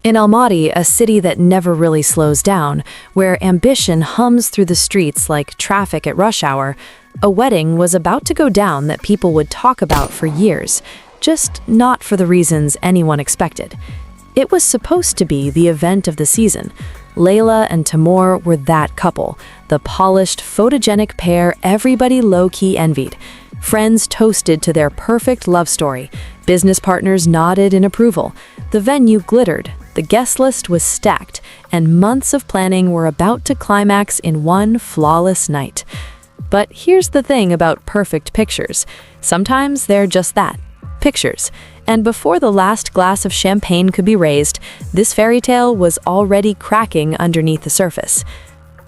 In Almdi, a city that never really slows down, where ambition hums through the streets like traffic at rush hour, a wedding was about to go down that people would talk about for years, just not for the reasons anyone expected. It was supposed to be the event of the season. Leila and Tamour were that couple, the polished, photogenic pair everybody low-key envied. Friends toasted to their perfect love story. Business partners nodded in approval. The venue glittered. The guest list was stacked, and months of planning were about to climax in one flawless night. But here's the thing about perfect pictures. Sometimes they're just that, pictures. And before the last glass of champagne could be raised, this fairy tale was already cracking underneath the surface.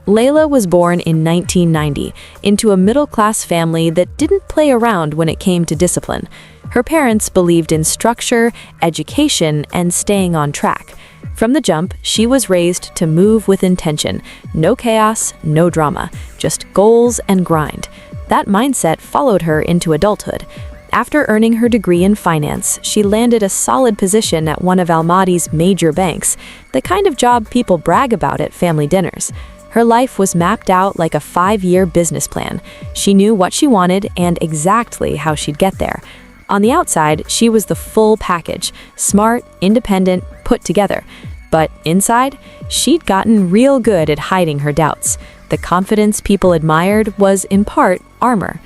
Leila was born in 1990 into a middle-class family that didn't play around when it came to discipline. Her parents believed in structure, education, and staying on track. From the jump, she was raised to move with intention. No chaos, no drama, just goals and grind. That mindset followed her into adulthood. After earning her degree in finance, she landed a solid position at one of Almadi's major banks, the kind of job people brag about at family dinners. Her life was mapped out like a 5-year business plan. She knew what she wanted and exactly how she'd get there. On the outside, she was the full package, smart, independent, put together. But inside, she'd gotten real good at hiding her doubts. The confidence people admired was, in part, armor.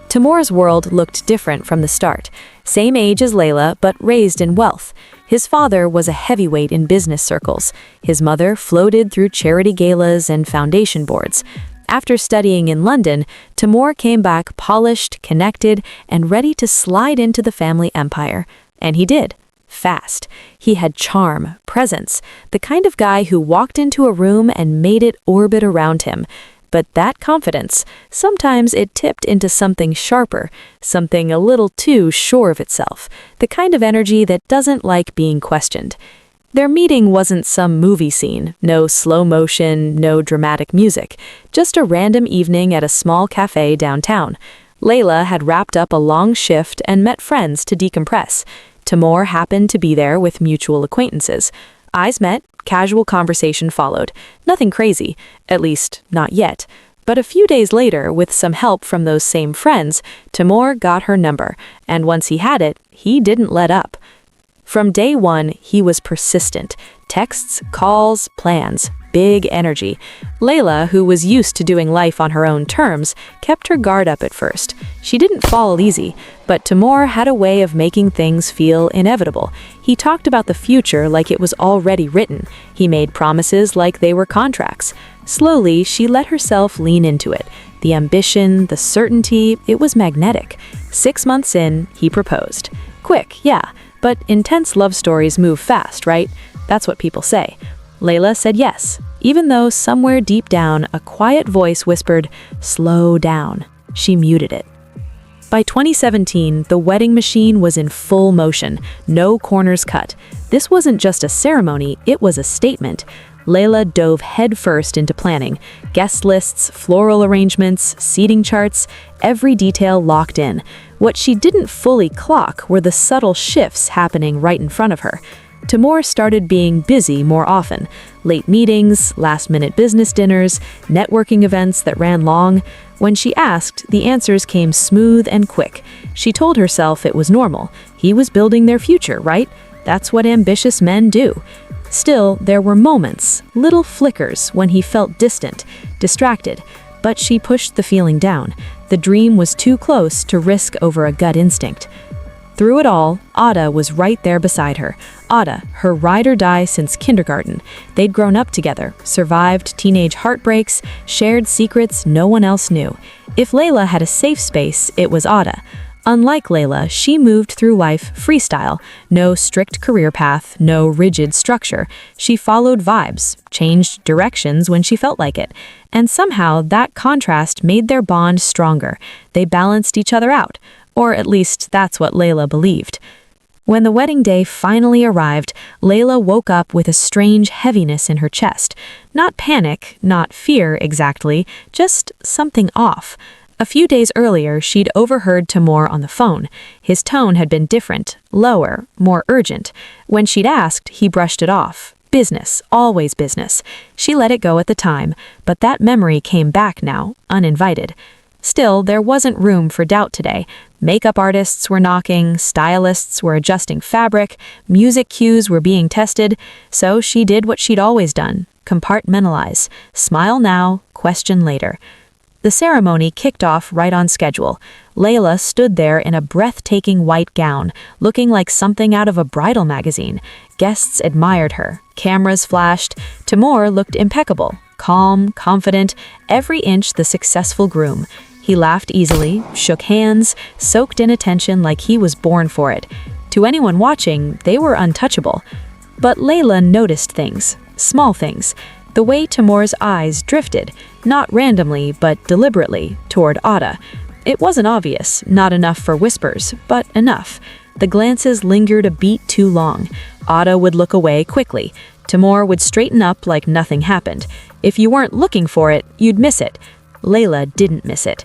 Tamour's world looked different from the start. Same age as Leila, but raised in wealth. His father was a heavyweight in business circles. His mother floated through charity galas and foundation boards. After studying in London, Tamour came back polished, connected, and ready to slide into the family empire. And he did. Fast. He had charm, presence, the kind of guy who walked into a room and made it orbit around him. But that confidence, sometimes it tipped into something sharper, something a little too sure of itself, the kind of energy that doesn't like being questioned. Their meeting wasn't some movie scene, no slow motion, no dramatic music, just a random evening at a small cafe downtown. Leila had wrapped up a long shift and met friends to decompress. Tamour happened to be there with mutual acquaintances. Eyes met, casual conversation followed. Nothing crazy, at least not yet. But a few days later, with some help from those same friends, Tamour got her number, and once he had it, he didn't let up. From day one, he was persistent. Texts, calls, plans, big energy. Leila, who was used to doing life on her own terms, kept her guard up at first. She didn't fall easy, but Tamour had a way of making things feel inevitable. He talked about the future like it was already written. He made promises like they were contracts. Slowly, she let herself lean into it. The ambition, the certainty, it was magnetic. 6 months in, he proposed. Quick, yeah, but intense love stories move fast, right? That's what people say. Leila said yes, even though somewhere deep down, a quiet voice whispered, "Slow down." She muted it. By 2017, the wedding machine was in full motion, no corners cut. This wasn't just a ceremony, it was a statement. Leila dove headfirst into planning. Guest lists, floral arrangements, seating charts, every detail locked in. What she didn't fully clock were the subtle shifts happening right in front of her. Tamour started being busy more often. Late meetings, last-minute business dinners, networking events that ran long. When she asked, the answers came smooth and quick. She told herself it was normal. He was building their future, right? That's what ambitious men do. Still, there were moments, little flickers, when he felt distant, distracted. But she pushed the feeling down. The dream was too close to risk over a gut instinct. Through it all, Ada was right there beside her. Ada, her ride or die since kindergarten. They'd grown up together, survived teenage heartbreaks, shared secrets no one else knew. If Leila had a safe space, it was Ada. Unlike Leila, she moved through life freestyle. No strict career path, no rigid structure. She followed vibes, changed directions when she felt like it. And somehow, that contrast made their bond stronger. They balanced each other out. Or at least that's what Leila believed. When the wedding day finally arrived, Leila woke up with a strange heaviness in her chest. Not panic, not fear exactly, just something off. A few days earlier, she'd overheard Tamour on the phone. His tone had been different, lower, more urgent. When she'd asked, he brushed it off. Business, always business. She let it go at the time, but that memory came back now, uninvited. Still, there wasn't room for doubt today. Makeup artists were knocking, stylists were adjusting fabric, music cues were being tested, so she did what she'd always done, compartmentalize, smile now, question later. The ceremony kicked off right on schedule. Leila stood there in a breathtaking white gown, looking like something out of a bridal magazine. Guests admired her. Cameras flashed. Tamour looked impeccable, calm, confident, every inch the successful groom. He laughed easily, shook hands, soaked in attention like he was born for it. To anyone watching, they were untouchable. But Leila noticed things, small things. The way Tamour's eyes drifted, not randomly but deliberately, toward Ada. It wasn't obvious, not enough for whispers, but enough. The glances lingered a beat too long. Ada would look away quickly. Tamour would straighten up like nothing happened. If you weren't looking for it, you'd miss it. Leila didn't miss it.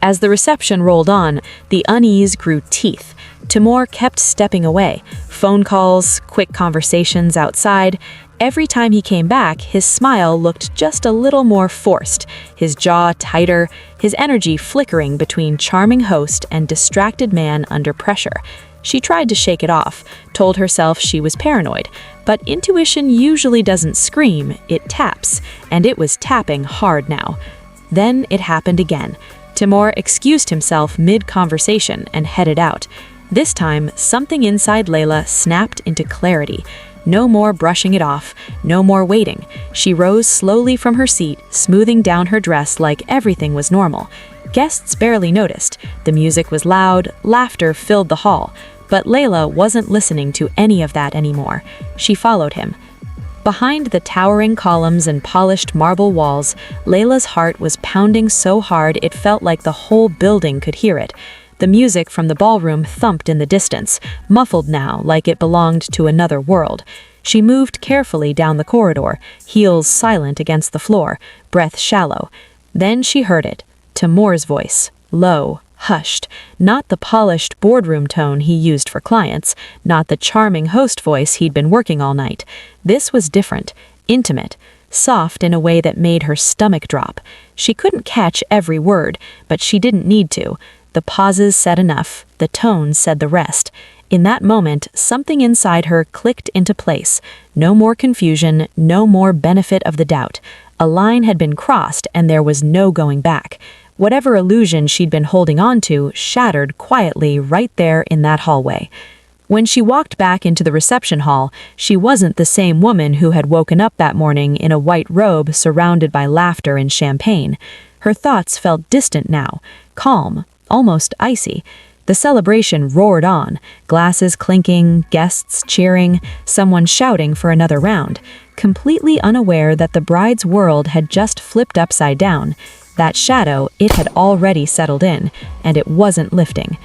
As the reception rolled on, the unease grew teeth. Tamour kept stepping away. Phone calls, quick conversations outside. Every time he came back, his smile looked just a little more forced, his jaw tighter, his energy flickering between charming host and distracted man under pressure. She tried to shake it off, told herself she was paranoid, but intuition usually doesn't scream, it taps, and it was tapping hard now. Then it happened again. Tamour excused himself mid-conversation and headed out. This time, something inside Leila snapped into clarity. No more brushing it off, no more waiting. She rose slowly from her seat, smoothing down her dress like everything was normal. Guests barely noticed. The music was loud, laughter filled the hall. But Leila wasn't listening to any of that anymore. She followed him. Behind the towering columns and polished marble walls, Leila's heart was pounding so hard it felt like the whole building could hear it. The music from the ballroom thumped in the distance, muffled now like it belonged to another world. She moved carefully down the corridor, heels silent against the floor, breath shallow. Then she heard it, Tamour's voice, low, hushed, not the polished boardroom tone he used for clients, not the charming host voice he'd been working all night. This was different, intimate, soft in a way that made her stomach drop. She couldn't catch every word, but she didn't need to. The pauses said enough, the tone said the rest. In that moment, something inside her clicked into place. No more confusion, no more benefit of the doubt. A line had been crossed and there was no going back. Whatever illusion she'd been holding on to shattered quietly right there in that hallway. When she walked back into the reception hall, she wasn't the same woman who had woken up that morning in a white robe surrounded by laughter and champagne. Her thoughts felt distant now, calm, almost icy. The celebration roared on, glasses clinking, guests cheering, someone shouting for another round, completely unaware that the bride's world had just flipped upside down. That shadow, it had already settled in, and it wasn't lifting.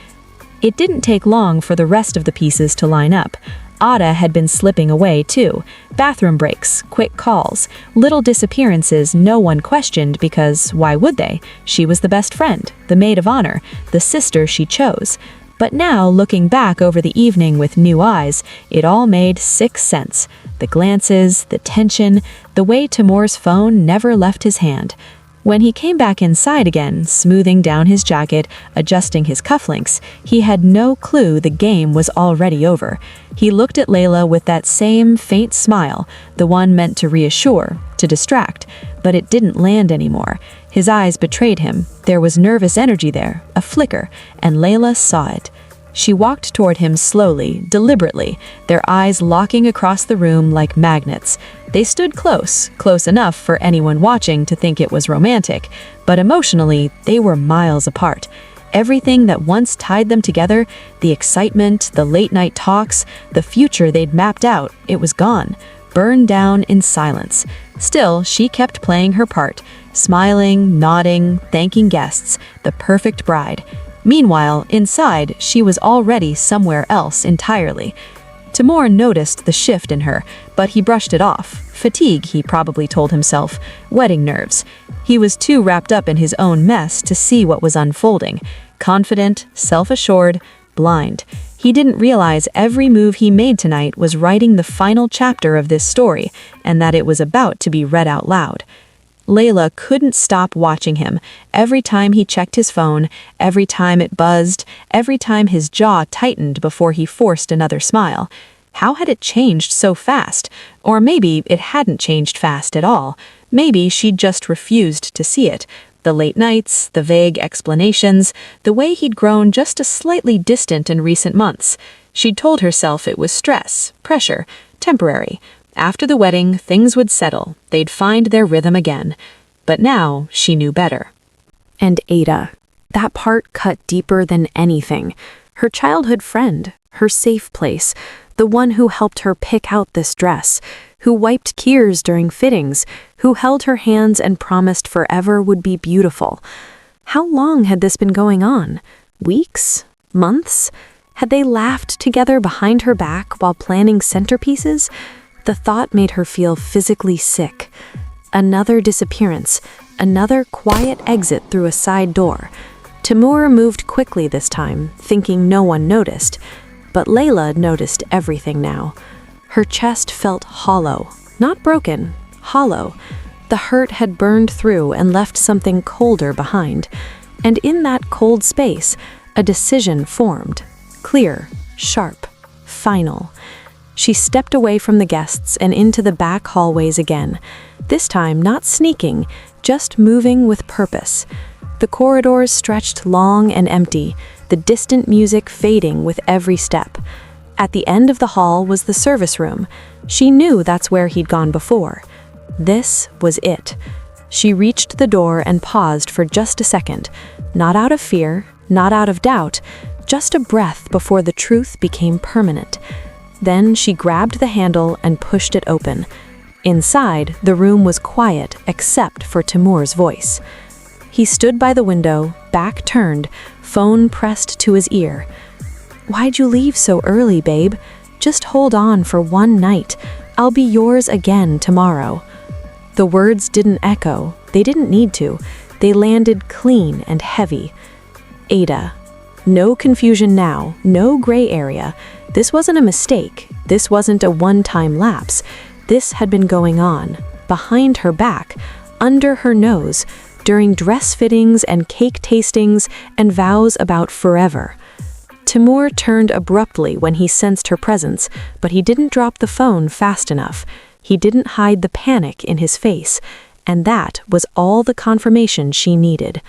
It didn't take long for the rest of the pieces to line up. Ada had been slipping away too. Bathroom breaks, quick calls, little disappearances no one questioned because why would they? She was the best friend, the maid of honor, the sister she chose. But now, looking back over the evening with new eyes, it all made sick sense. The glances, the tension, the way Tamour's phone never left his hand. When he came back inside again, smoothing down his jacket, adjusting his cufflinks, he had no clue the game was already over. He looked at Leila with that same faint smile, the one meant to reassure, to distract, but it didn't land anymore. His eyes betrayed him. There was nervous energy there, a flicker, and Leila saw it. She walked toward him slowly, deliberately, their eyes locking across the room like magnets. They stood close, close enough for anyone watching to think it was romantic, but emotionally, they were miles apart. Everything that once tied them together, the excitement, the late-night talks, the future they'd mapped out, it was gone, burned down in silence. Still, she kept playing her part, smiling, nodding, thanking guests, the perfect bride. Meanwhile, inside, she was already somewhere else entirely. Tamour noticed the shift in her, but he brushed it off. Fatigue, he probably told himself. Wedding nerves. He was too wrapped up in his own mess to see what was unfolding. Confident, self-assured, blind. He didn't realize every move he made tonight was writing the final chapter of this story, and that it was about to be read out loud. Leila couldn't stop watching him. Every time he checked his phone, every time it buzzed, every time his jaw tightened before he forced another smile. How had it changed so fast? Or maybe it hadn't changed fast at all. Maybe she'd just refused to see it. The late nights, the vague explanations, the way he'd grown just a slightly distant in recent months. She'd told herself it was stress, pressure, temporary. After the wedding, things would settle. They'd find their rhythm again. But now, she knew better. And Ada. That part cut deeper than anything. Her childhood friend, her safe place, the one who helped her pick out this dress, who wiped tears during fittings, who held her hands and promised forever would be beautiful. How long had this been going on? Weeks? Months? Had they laughed together behind her back while planning centerpieces? The thought made her feel physically sick. Another disappearance, another quiet exit through a side door. Tamour moved quickly this time, thinking no one noticed. But Leila noticed everything now. Her chest felt hollow, not broken, hollow. The hurt had burned through and left something colder behind. And in that cold space, a decision formed. Clear, sharp, final. She stepped away from the guests and into the back hallways again. This time, not sneaking, just moving with purpose. The corridors stretched long and empty, the distant music fading with every step. At the end of the hall was the service room. She knew that's where he'd gone before. This was it. She reached the door and paused for just a second, not out of fear, not out of doubt, just a breath before the truth became permanent. Then she grabbed the handle and pushed it open. Inside, the room was quiet except for Tamour's voice. He stood by the window, back turned, phone pressed to his ear. "Why'd you leave so early, babe? Just hold on for one night. I'll be yours again tomorrow." The words didn't echo. They didn't need to. They landed clean and heavy. Ada. No confusion now, no gray area. This wasn't a mistake. This wasn't a one-time lapse. This had been going on, behind her back, under her nose, during dress fittings and cake tastings and vows about forever. Tamour turned abruptly when he sensed her presence, but he didn't drop the phone fast enough. He didn't hide the panic in his face, and that was all the confirmation she needed.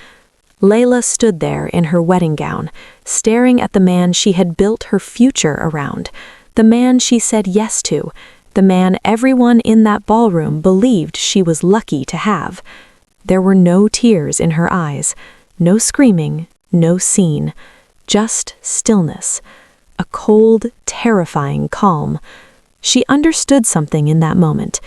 Leila stood there in her wedding gown, staring at the man she had built her future around, the man she said yes to, the man everyone in that ballroom believed she was lucky to have. There were no tears in her eyes, no screaming, no scene, just stillness, a cold, terrifying calm. She understood something in that moment.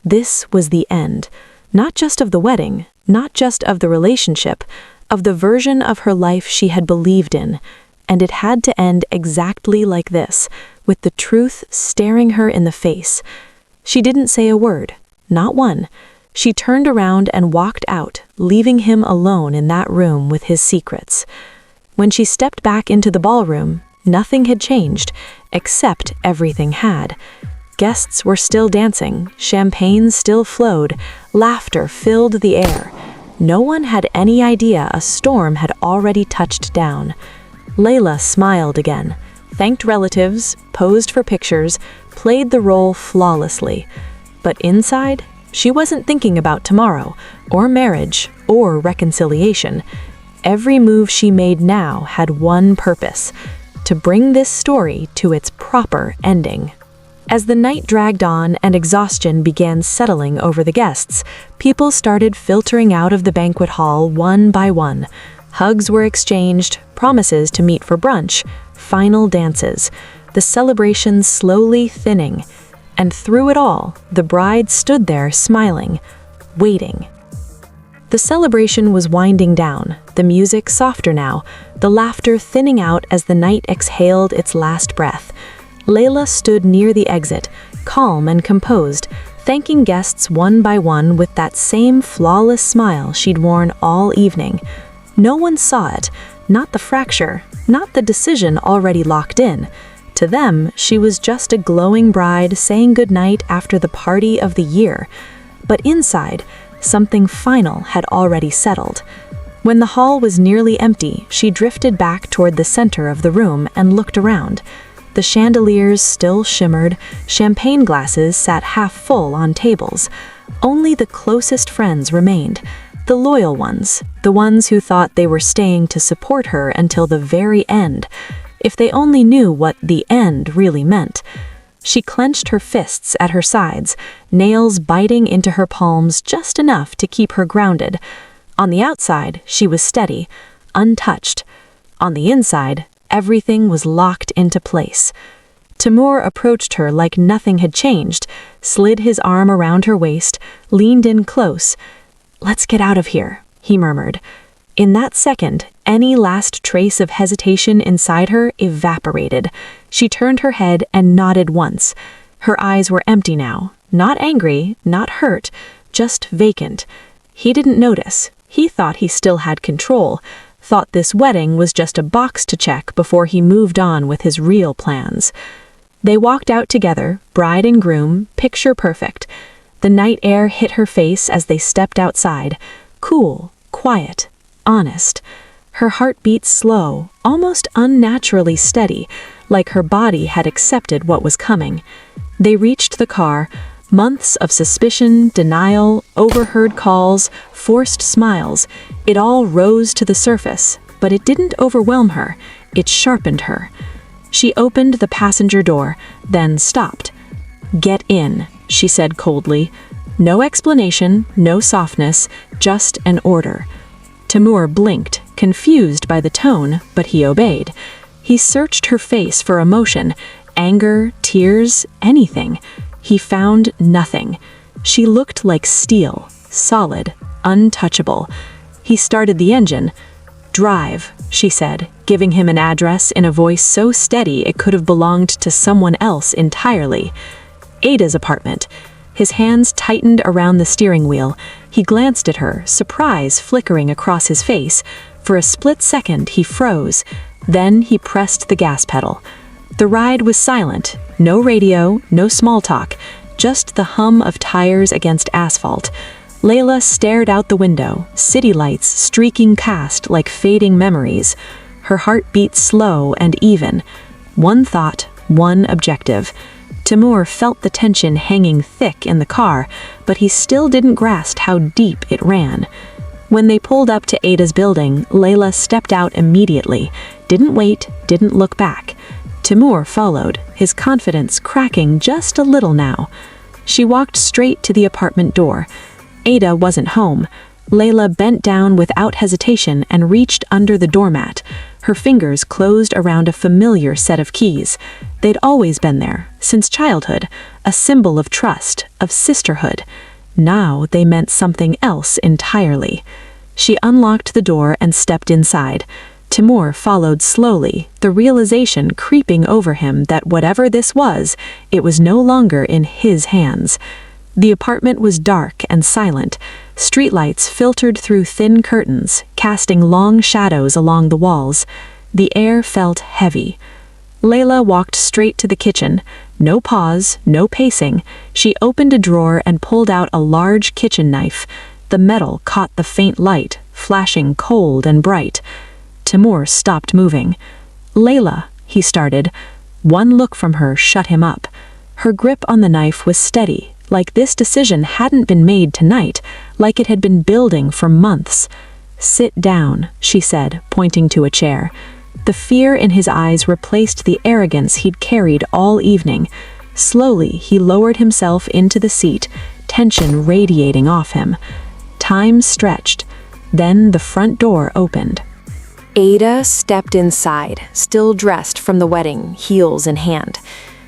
This was the end, not just of the wedding, not just of the relationship, of the version of her life she had believed in, and it had to end exactly like this, with the truth staring her in the face. She didn't say a word, not one. She turned around and walked out, leaving him alone in that room with his secrets. When she stepped back into the ballroom, nothing had changed, except everything had. Guests were still dancing, champagne still flowed, laughter filled the air. No one had any idea a storm had already touched down. Leila smiled again, thanked relatives, posed for pictures, played the role flawlessly. But inside, she wasn't thinking about tomorrow, or marriage, or reconciliation. Every move she made now had one purpose: to bring this story to its proper ending. As the night dragged on and exhaustion began settling over the guests, people started filtering out of the banquet hall one by one. Hugs were exchanged, promises to meet for brunch, final dances, the celebration slowly thinning. And through it all, the bride stood there smiling, waiting. The celebration was winding down, the music softer now, the laughter thinning out as the night exhaled its last breath. Leila stood near the exit, calm and composed, thanking guests one by one with that same flawless smile she'd worn all evening. No one saw it, not the fracture, not the decision already locked in. To them, she was just a glowing bride saying goodnight after the party of the year. But inside, something final had already settled. When the hall was nearly empty, she drifted back toward the center of the room and looked around. The chandeliers still shimmered, champagne glasses sat half full on tables. Only the closest friends remained, the loyal ones, the ones who thought they were staying to support her until the very end. If they only knew what the end really meant. She clenched her fists at her sides, nails biting into her palms just enough to keep her grounded. On the outside, she was steady, untouched. On the inside, everything was locked into place. Tamour approached her like nothing had changed, slid his arm around her waist, leaned in close. "Let's get out of here," he murmured. In that second, any last trace of hesitation inside her evaporated. She turned her head and nodded once. Her eyes were empty now, not angry, not hurt, just vacant. He didn't notice. He thought he still had control, thought this wedding was just a box to check before he moved on with his real plans. They walked out together, bride and groom, picture perfect. The night air hit her face as they stepped outside, cool, quiet, honest. Her heart beat slow, almost unnaturally steady, like her body had accepted what was coming. They reached the car. Months of suspicion, denial, overheard calls, forced smiles. It all rose to the surface, but it didn't overwhelm her. It sharpened her. She opened the passenger door, then stopped. "Get in," she said coldly. No explanation, no softness, just an order. Tamour blinked, confused by the tone, but he obeyed. He searched her face for emotion, anger, tears, anything. He found nothing. She looked like steel, solid, untouchable. He started the engine. "Drive," she said, giving him an address in a voice so steady it could have belonged to someone else entirely. Ada's apartment. His hands tightened around the steering wheel. He glanced at her, surprise flickering across his face. For a split second, he froze. Then he pressed the gas pedal. The ride was silent. No radio, no small talk, just the hum of tires against asphalt. Leila stared out the window, city lights streaking past like fading memories. Her heart beat slow and even. One thought, one objective. Tamour felt the tension hanging thick in the car, but he still didn't grasp how deep it ran. When they pulled up to Ada's building, Leila stepped out immediately. Didn't wait, didn't look back. Tamour followed, his confidence cracking just a little now. She walked straight to the apartment door. Ada wasn't home. Leila bent down without hesitation and reached under the doormat. Her fingers closed around a familiar set of keys. They'd always been there, since childhood, a symbol of trust, of sisterhood. Now they meant something else entirely. She unlocked the door and stepped inside. Tamour followed slowly, the realization creeping over him that whatever this was, it was no longer in his hands. The apartment was dark and silent. Streetlights filtered through thin curtains, casting long shadows along the walls. The air felt heavy. Leila walked straight to the kitchen. No pause, no pacing. She opened a drawer and pulled out a large kitchen knife. The metal caught the faint light, flashing cold and bright. Tamour stopped moving. "Leila," he started. One look from her shut him up. Her grip on the knife was steady, like this decision hadn't been made tonight, like it had been building for months. "Sit down," she said, pointing to a chair. The fear in his eyes replaced the arrogance he'd carried all evening. Slowly, he lowered himself into the seat, tension radiating off him. Time stretched. Then the front door opened. Ada stepped inside, still dressed from the wedding, heels in hand.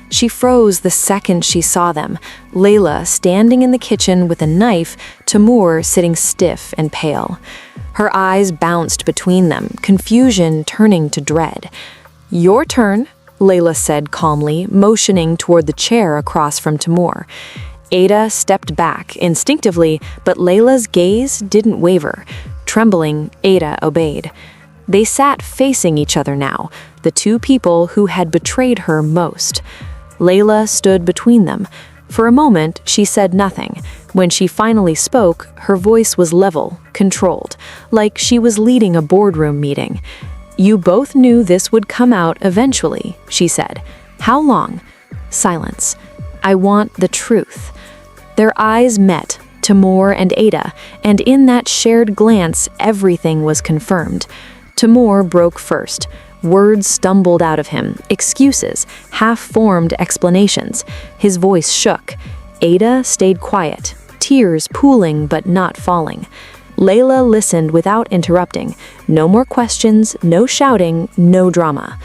She froze the second she saw them, Leila standing in the kitchen with a knife, Tamour sitting stiff and pale. Her eyes bounced between them, confusion turning to dread. "Your turn," Leila said calmly, motioning toward the chair across from Tamour. Ada stepped back instinctively, but Leila's gaze didn't waver. Trembling, Ada obeyed. They sat facing each other now, the two people who had betrayed her most. Leila stood between them. For a moment, she said nothing. When she finally spoke, her voice was level, controlled, like she was leading a boardroom meeting. "You both knew this would come out eventually," she said. "How long?" Silence. "I want the truth." Their eyes met, Tamour and Ada, and in that shared glance, everything was confirmed. Tamour broke first. Words stumbled out of him, excuses, half-formed explanations. His voice shook. Ada stayed quiet, tears pooling but not falling. Leila listened without interrupting. No more questions, no shouting, no drama.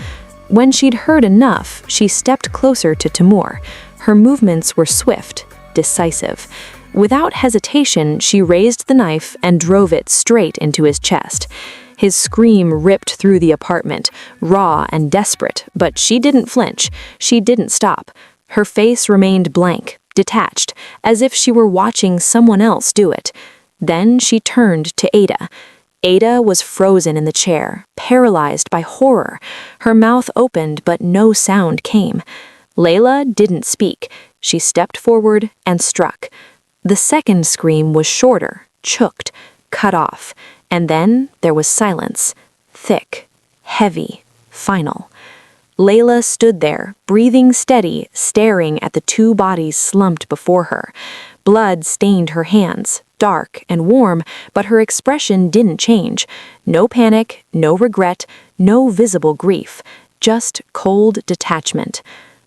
When she'd heard enough, she stepped closer to Tamour. Her movements were swift, decisive. Without hesitation, she raised the knife and drove it straight into his chest. His scream ripped through the apartment, raw and desperate, but she didn't flinch. She didn't stop. Her face remained blank, detached, as if she were watching someone else do it. Then she turned to Ada. Ada was frozen in the chair, paralyzed by horror. Her mouth opened, but no sound came. Leila didn't speak. She stepped forward and struck. The second scream was shorter, choked, cut off. And then there was silence, thick, heavy, final. Leila stood there, breathing steady, staring at the two bodies slumped before her. Blood stained her hands, dark and warm, but her expression didn't change. No panic, no regret, no visible grief, just cold detachment.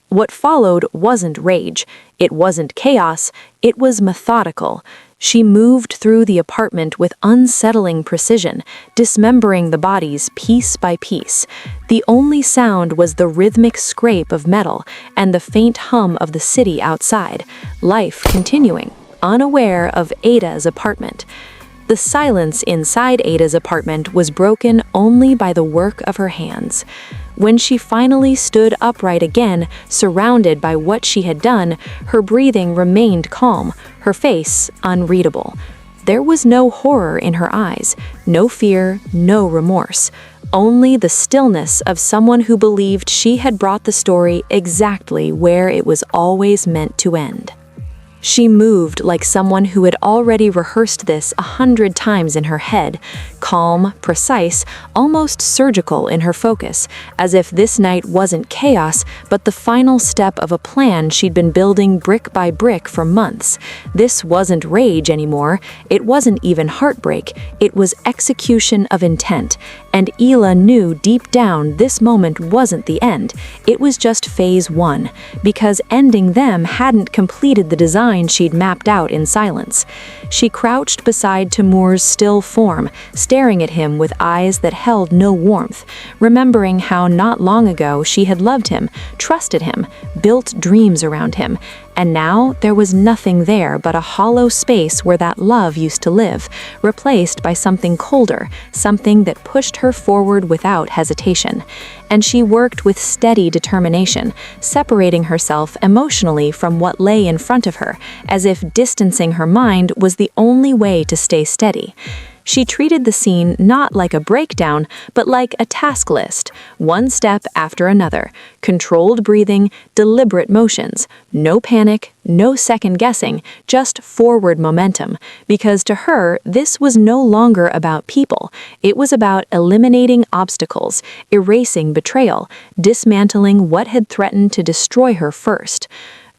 What followed wasn't rage, it wasn't chaos, it was methodical. She moved through the apartment with unsettling precision, dismembering the bodies piece by piece. The only sound was the rhythmic scrape of metal and the faint hum of the city outside, life continuing, unaware of Ada's apartment. The silence inside Ada's apartment was broken only by the work of her hands. When she finally stood upright again, surrounded by what she had done, her breathing remained calm, her face unreadable. There was no horror in her eyes, no fear, no remorse, only the stillness of someone who believed she had brought the story exactly where it was always meant to end. She moved like someone who had already rehearsed this 100 times in her head, calm, precise, almost surgical in her focus, as if this night wasn't chaos, but the final step of a plan she'd been building brick by brick for months. This wasn't rage anymore, it wasn't even heartbreak, it was execution of intent, and Ela knew deep down this moment wasn't the end, it was just phase 1, because ending them hadn't completed the design she'd mapped out in silence. She crouched beside Tamour's still form, staring at him with eyes that held no warmth, remembering how not long ago she had loved him, trusted him, built dreams around him, and now there was nothing there but a hollow space where that love used to live, replaced by something colder, something that pushed her forward without hesitation. And she worked with steady determination, separating herself emotionally from what lay in front of her, as if distancing her mind was the only way to stay steady. She treated the scene not like a breakdown, but like a task list, one step after another, controlled breathing, deliberate motions, no panic, no second guessing, just forward momentum, because to her, this was no longer about people. It was about eliminating obstacles, erasing betrayal, dismantling what had threatened to destroy her first.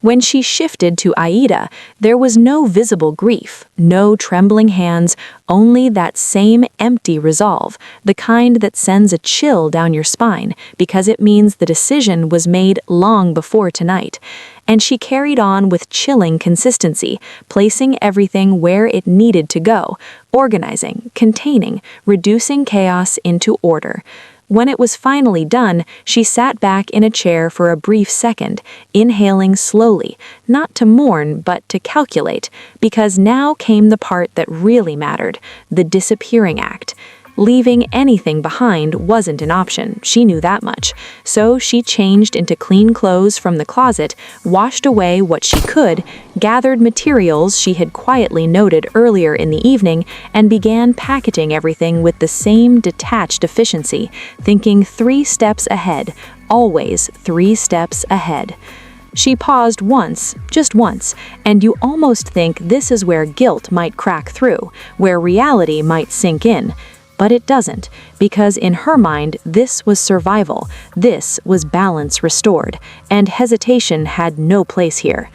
When she shifted to Aida, there was no visible grief, no trembling hands, only that same empty resolve, the kind that sends a chill down your spine because it means the decision was made long before tonight. And she carried on with chilling consistency, placing everything where it needed to go, organizing, containing, reducing chaos into order. When it was finally done, she sat back in a chair for a brief second, inhaling slowly, not to mourn but to calculate, because now came the part that really mattered, the disappearing act. Leaving anything behind wasn't an option, she knew that much. So she changed into clean clothes from the closet, washed away what she could, gathered materials she had quietly noted earlier in the evening, and began packaging everything with the same detached efficiency, thinking 3 steps ahead, always 3 steps ahead. She paused once, just once, and you almost think this is where guilt might crack through, where reality might sink in. But it doesn't, because in her mind, this was survival, this was balance restored, and hesitation had no place here.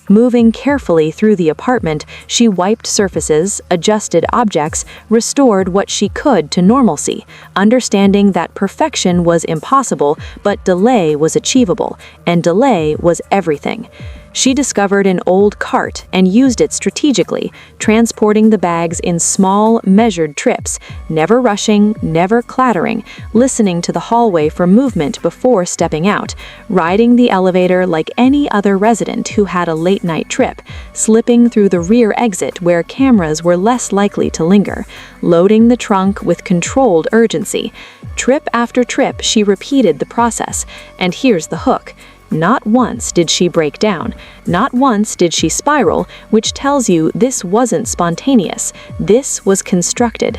Moving carefully through the apartment, she wiped surfaces, adjusted objects, restored what she could to normalcy, understanding that perfection was impossible, but delay was achievable, and delay was everything. She discovered an old cart and used it strategically, transporting the bags in small, measured trips, never rushing, never clattering, listening to the hallway for movement before stepping out, riding the elevator like any other resident who had a late-night trip, slipping through the rear exit where cameras were less likely to linger, loading the trunk with controlled urgency. Trip after trip, she repeated the process, and here's the hook. Not once did she break down, not once did she spiral, which tells you this wasn't spontaneous, this was constructed.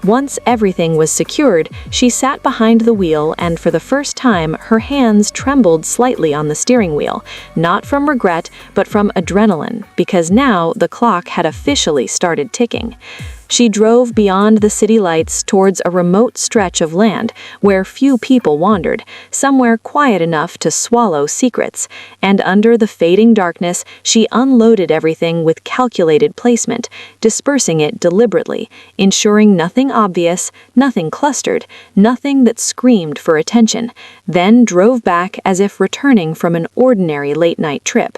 Once everything was secured, she sat behind the wheel and for the first time her hands trembled slightly on the steering wheel, not from regret but from adrenaline, because now the clock had officially started ticking. She drove beyond the city lights towards a remote stretch of land where few people wandered, somewhere quiet enough to swallow secrets, and under the fading darkness, she unloaded everything with calculated placement, dispersing it deliberately, ensuring nothing obvious, nothing clustered, nothing that screamed for attention, then drove back as if returning from an ordinary late-night trip.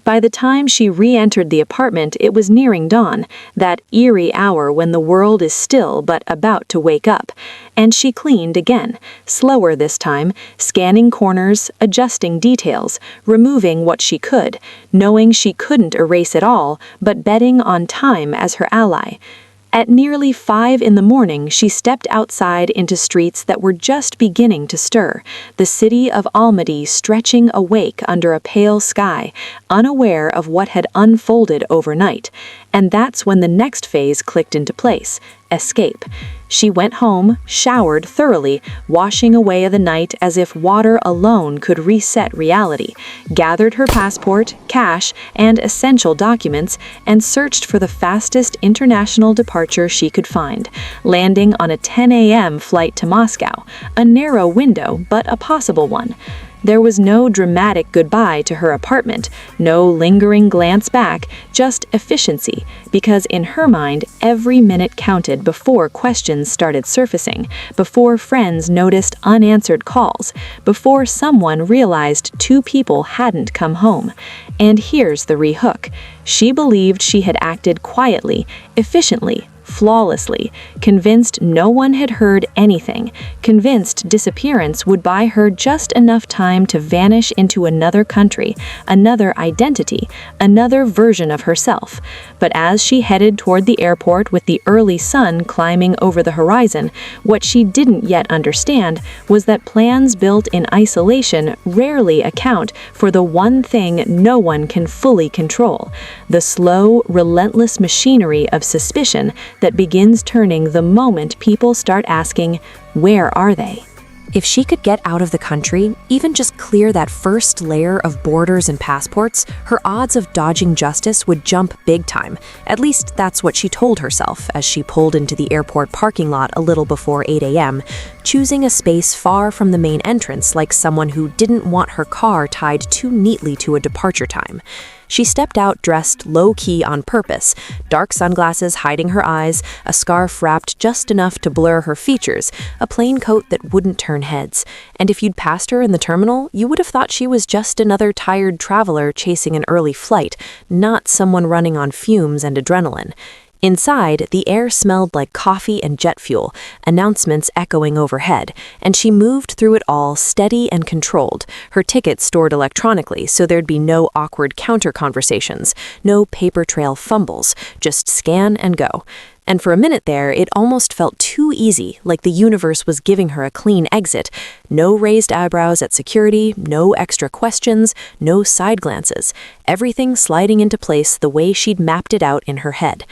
By the time she re-entered the apartment, it was nearing dawn, that eerie hour when the world is still but about to wake up, and she cleaned again, slower this time, scanning corners, adjusting details, removing what she could, knowing she couldn't erase it all, but betting on time as her ally. At nearly 5 in the morning, she stepped outside into streets that were just beginning to stir, the city of Almdi stretching awake under a pale sky, unaware of what had unfolded overnight. And that's when the next phase clicked into place: escape. She went home, showered thoroughly, washing away the night as if water alone could reset reality, gathered her passport, cash, and essential documents, and searched for the fastest international departure she could find, landing on a 10 a.m. flight to Moscow, a narrow window, but a possible one. There was no dramatic goodbye to her apartment, no lingering glance back, just efficiency, because in her mind, every minute counted before questions started surfacing, before friends noticed unanswered calls, before someone realized 2 people hadn't come home. And here's the re-hook. She believed she had acted quietly, efficiently, flawlessly, convinced no one had heard anything, convinced disappearance would buy her just enough time to vanish into another country, another identity, another version of herself. But as she headed toward the airport with the early sun climbing over the horizon, what she didn't yet understand was that plans built in isolation rarely account for the one thing no one can fully control: the slow, relentless machinery of suspicion that begins turning the moment people start asking, "Where are they?" If she could get out of the country, even just clear that first layer of borders and passports, her odds of dodging justice would jump big time. At least that's what she told herself as she pulled into the airport parking lot a little before 8 a.m., choosing a space far from the main entrance like someone who didn't want her car tied too neatly to a departure time. She stepped out dressed low-key on purpose, dark sunglasses hiding her eyes, a scarf wrapped just enough to blur her features, a plain coat that wouldn't turn heads. And if you'd passed her in the terminal, you would have thought she was just another tired traveler chasing an early flight, not someone running on fumes and adrenaline. Inside, the air smelled like coffee and jet fuel, announcements echoing overhead, and she moved through it all steady and controlled, her tickets stored electronically so there'd be no awkward counter conversations, no paper trail fumbles, just scan and go. And for a minute there, it almost felt too easy, like the universe was giving her a clean exit. No raised eyebrows at security, no extra questions, no side glances. Everything sliding into place the way she'd mapped it out in her head.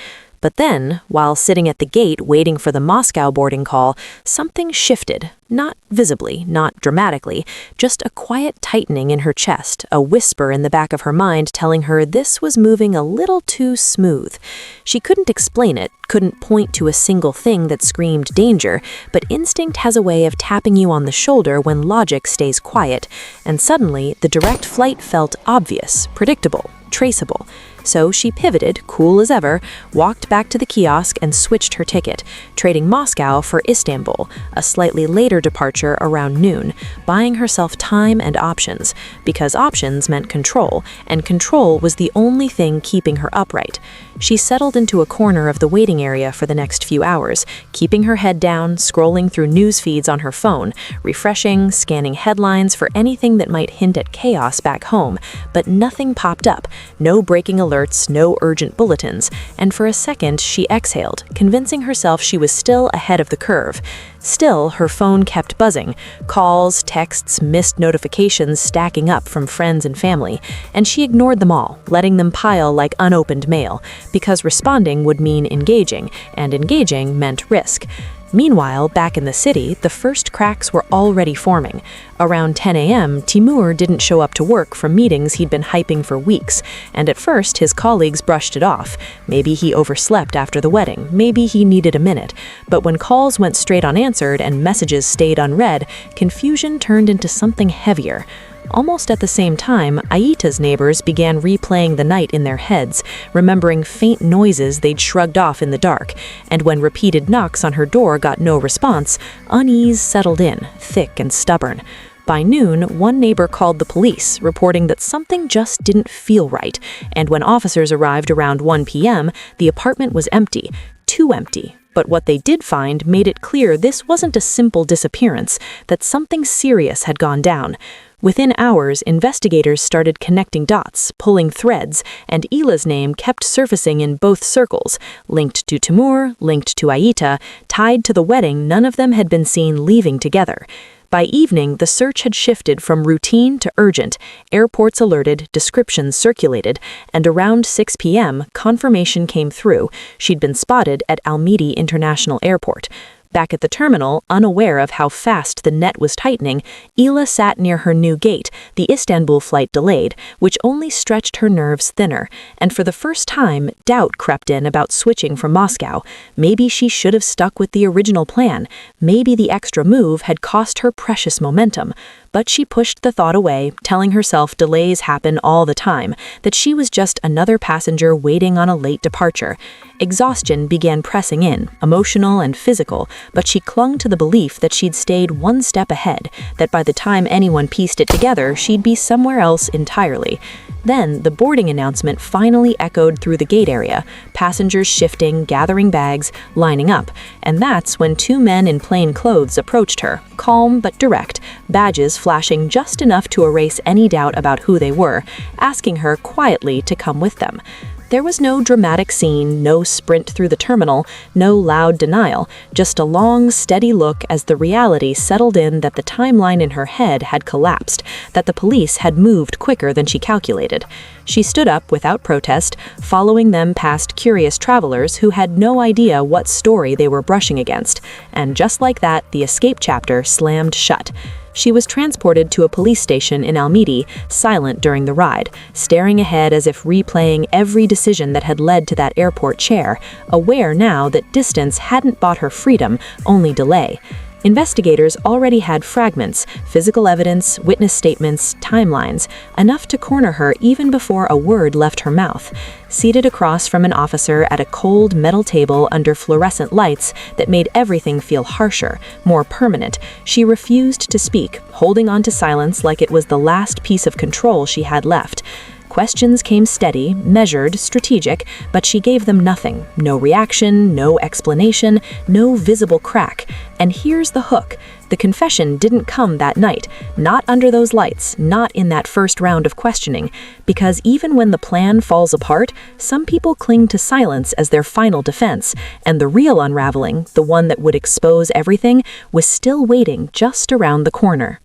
But then, while sitting at the gate waiting for the Moscow boarding call, something shifted. Not visibly, not dramatically, just a quiet tightening in her chest, a whisper in the back of her mind telling her this was moving a little too smooth. She couldn't explain it, couldn't point to a single thing that screamed danger, but instinct has a way of tapping you on the shoulder when logic stays quiet, and suddenly the direct flight felt obvious, predictable, traceable. So she pivoted, cool as ever, walked back to the kiosk and switched her ticket, trading Moscow for Istanbul, a slightly later departure around noon, buying herself time and options, because options meant control, and control was the only thing keeping her upright. She settled into a corner of the waiting area for the next few hours, keeping her head down, scrolling through news feeds on her phone, refreshing, scanning headlines for anything that might hint at chaos back home, but nothing popped up, no breaking alerts, no urgent bulletins, and for a second she exhaled, convincing herself she was still ahead of the curve. Still, her phone kept buzzing, calls, texts, missed notifications stacking up from friends and family, and she ignored them all, letting them pile like unopened mail, because responding would mean engaging, and engaging meant risk. Meanwhile, back in the city, the first cracks were already forming. Around 10 a.m., Tamour didn't show up to work from meetings he'd been hyping for weeks, and at first his colleagues brushed it off. Maybe he overslept after the wedding, maybe he needed a minute. But when calls went straight unanswered and messages stayed unread, confusion turned into something heavier. Almost at the same time, Aita's neighbors began replaying the night in their heads, remembering faint noises they'd shrugged off in the dark, and when repeated knocks on her door got no response, unease settled in, thick and stubborn. By noon, one neighbor called the police, reporting that something just didn't feel right, and when officers arrived around 1 p.m., the apartment was empty, too empty. But what they did find made it clear this wasn't a simple disappearance, that something serious had gone down. Within hours, investigators started connecting dots, pulling threads, and Ila's name kept surfacing in both circles, linked to Tamour, linked to Aita, tied to the wedding none of them had been seen leaving together. By evening, the search had shifted from routine to urgent, airports alerted, descriptions circulated, and around 6 p.m., confirmation came through. She'd been spotted at Almdi International Airport. Back at the terminal, unaware of how fast the net was tightening, Ila sat near her new gate, the Istanbul flight delayed, which only stretched her nerves thinner, and for the first time, doubt crept in about switching from Moscow. Maybe she should have stuck with the original plan. Maybe the extra move had cost her precious momentum. But she pushed the thought away, telling herself delays happen all the time, that she was just another passenger waiting on a late departure. Exhaustion began pressing in, emotional and physical, but she clung to the belief that she'd stayed one step ahead, that by the time anyone pieced it together, she'd be somewhere else entirely. Then, the boarding announcement finally echoed through the gate area, passengers shifting, gathering bags, lining up, and that's when two men in plain clothes approached her, calm but direct, badges flashing just enough to erase any doubt about who they were, asking her quietly to come with them. There was no dramatic scene, no sprint through the terminal, no loud denial, just a long, steady look as the reality settled in that the timeline in her head had collapsed, that the police had moved quicker than she calculated. She stood up without protest, following them past curious travelers who had no idea what story they were brushing against, and just like that, the escape chapter slammed shut. She was transported to a police station in Almdi, silent during the ride, staring ahead as if replaying every decision that had led to that airport chair, aware now that distance hadn't bought her freedom, only delay. Investigators already had fragments, physical evidence, witness statements, timelines, enough to corner her even before a word left her mouth. Seated across from an officer at a cold metal table under fluorescent lights that made everything feel harsher, more permanent, she refused to speak, holding on to silence like it was the last piece of control she had left. Questions came steady, measured, strategic, but she gave them nothing. No reaction, no explanation, no visible crack. And here's the hook. The confession didn't come that night, not under those lights, not in that first round of questioning, because even when the plan falls apart, some people cling to silence as their final defense, and the real unraveling, the one that would expose everything, was still waiting just around the corner.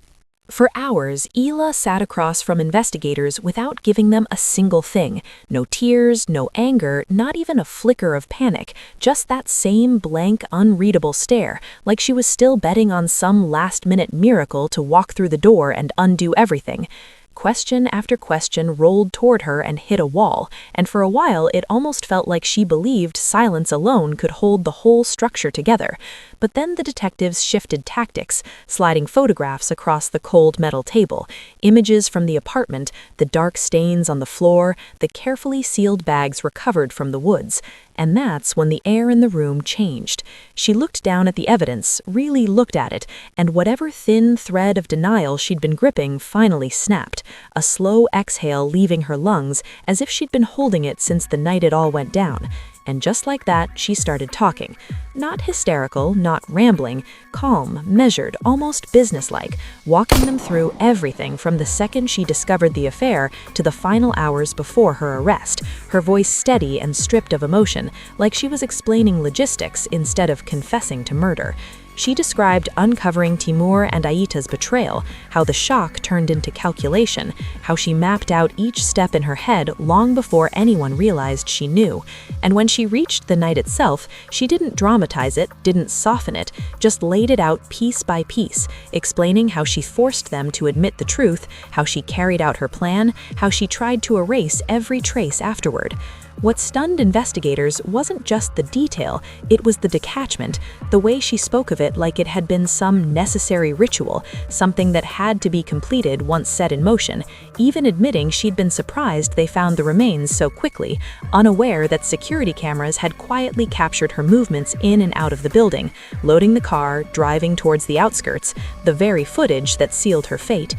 For hours, Leila sat across from investigators without giving them a single thing. No tears, no anger, not even a flicker of panic, just that same blank, unreadable stare, like she was still betting on some last-minute miracle to walk through the door and undo everything. Question after question rolled toward her and hit a wall, and for a while it almost felt like she believed silence alone could hold the whole structure together. But then the detectives shifted tactics, sliding photographs across the cold metal table, images from the apartment, the dark stains on the floor, the carefully sealed bags recovered from the woods. And that's when the air in the room changed. She looked down at the evidence, really looked at it, and whatever thin thread of denial she'd been gripping finally snapped, a slow exhale leaving her lungs as if she'd been holding it since the night it all went down. And just like that, she started talking. Not hysterical, not rambling, calm, measured, almost businesslike, walking them through everything from the second she discovered the affair to the final hours before her arrest, her voice steady and stripped of emotion, like she was explaining logistics instead of confessing to murder. She described uncovering Tamour and Aita's betrayal, how the shock turned into calculation, how she mapped out each step in her head long before anyone realized she knew. And when she reached the night itself, she didn't dramatize it, didn't soften it, just laid it out piece by piece, explaining how she forced them to admit the truth, how she carried out her plan, how she tried to erase every trace afterward. What stunned investigators wasn't just the detail, it was the detachment, the way she spoke of it like it had been some necessary ritual, something that had to be completed once set in motion, even admitting she'd been surprised they found the remains so quickly, unaware that security cameras had quietly captured her movements in and out of the building, loading the car, driving towards the outskirts, the very footage that sealed her fate.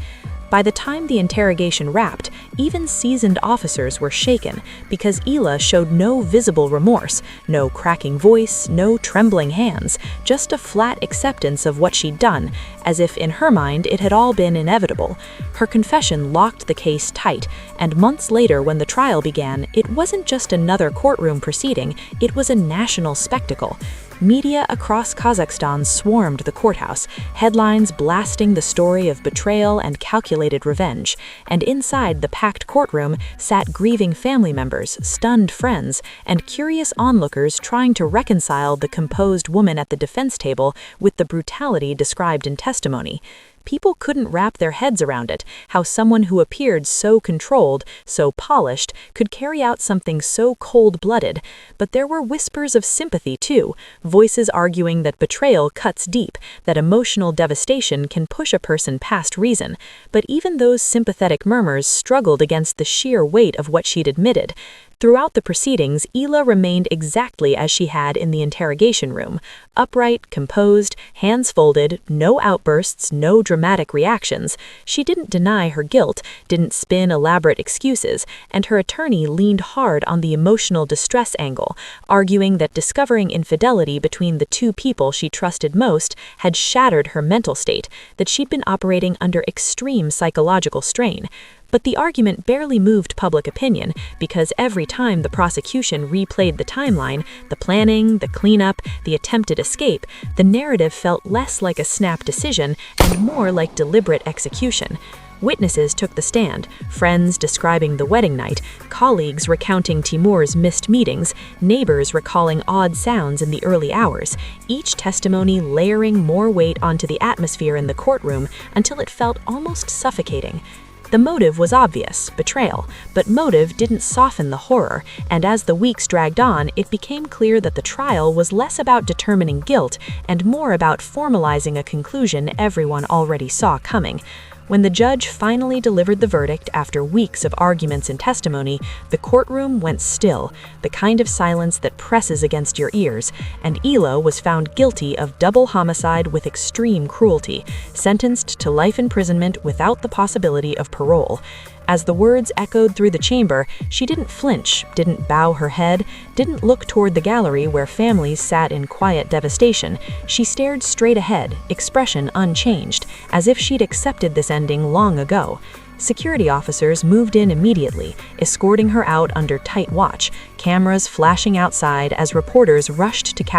By the time the interrogation wrapped, even seasoned officers were shaken because Leila showed no visible remorse, no cracking voice, no trembling hands, just a flat acceptance of what she'd done, as if in her mind it had all been inevitable. Her confession locked the case tight, and months later when the trial began, it wasn't just another courtroom proceeding, it was a national spectacle. Media across Kazakhstan swarmed the courthouse, headlines blasting the story of betrayal and calculated revenge, and inside the packed courtroom sat grieving family members, stunned friends, and curious onlookers trying to reconcile the composed woman at the defense table with the brutality described in testimony. People couldn't wrap their heads around it, how someone who appeared so controlled, so polished, could carry out something so cold-blooded. But there were whispers of sympathy too, voices arguing that betrayal cuts deep, that emotional devastation can push a person past reason. But even those sympathetic murmurs struggled against the sheer weight of what she'd admitted. Throughout the proceedings, Leila remained exactly as she had in the interrogation room, upright, composed, hands folded, no outbursts, no dramatic reactions. She didn't deny her guilt, didn't spin elaborate excuses, and her attorney leaned hard on the emotional distress angle, arguing that discovering infidelity between the two people she trusted most had shattered her mental state, that she'd been operating under extreme psychological strain. But the argument barely moved public opinion because every time the prosecution replayed the timeline, the planning, the cleanup, the attempted escape, the narrative felt less like a snap decision and more like deliberate execution. Witnesses took the stand, friends describing the wedding night, colleagues recounting Tamour's missed meetings, neighbors recalling odd sounds in the early hours, each testimony layering more weight onto the atmosphere in the courtroom until it felt almost suffocating. The motive was obvious, betrayal, but motive didn't soften the horror, and as the weeks dragged on, it became clear that the trial was less about determining guilt and more about formalizing a conclusion everyone already saw coming. When the judge finally delivered the verdict after weeks of arguments and testimony, the courtroom went still, the kind of silence that presses against your ears, and Leila was found guilty of double homicide with extreme cruelty, sentenced to life imprisonment without the possibility of parole. As the words echoed through the chamber, she didn't flinch, didn't bow her head, didn't look toward the gallery where families sat in quiet devastation. She stared straight ahead, expression unchanged, as if she'd accepted this ending long ago. Security officers moved in immediately, escorting her out under tight watch, cameras flashing outside as reporters rushed to capture